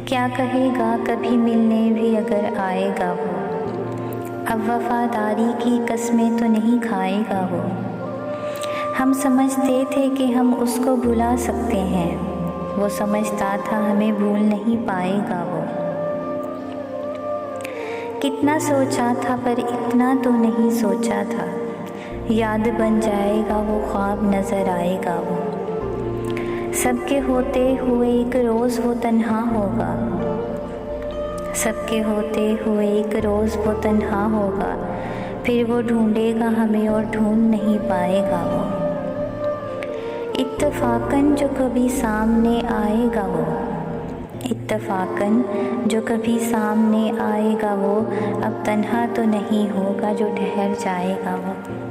क्या कहेगा कभी मिलने भी अगर आएगा वो, अब वफादारी की कस्में तो नहीं खाएगा वो। हम समझते थे कि हम उसको भुला सकते हैं, वो समझता था हमें भूल नहीं पाएगा वो। कितना सोचा था पर इतना तो नहीं सोचा था, याद बन जाएगा वो, ख्वाब नज़र आएगा वो। सबके होते हुए एक रोज़ वो तन्हा होगा, सबके होते हुए एक रोज़ वो तन्हा होगा, फिर वो ढूंढेगा हमें और ढूंढ नहीं पाएगा वो। इत्तफ़ाकन जो कभी सामने आएगा वो, इत्तफ़ाकन जो कभी सामने आएगा वो, अब तन्हा तो नहीं होगा जो ठहर जाएगा वो।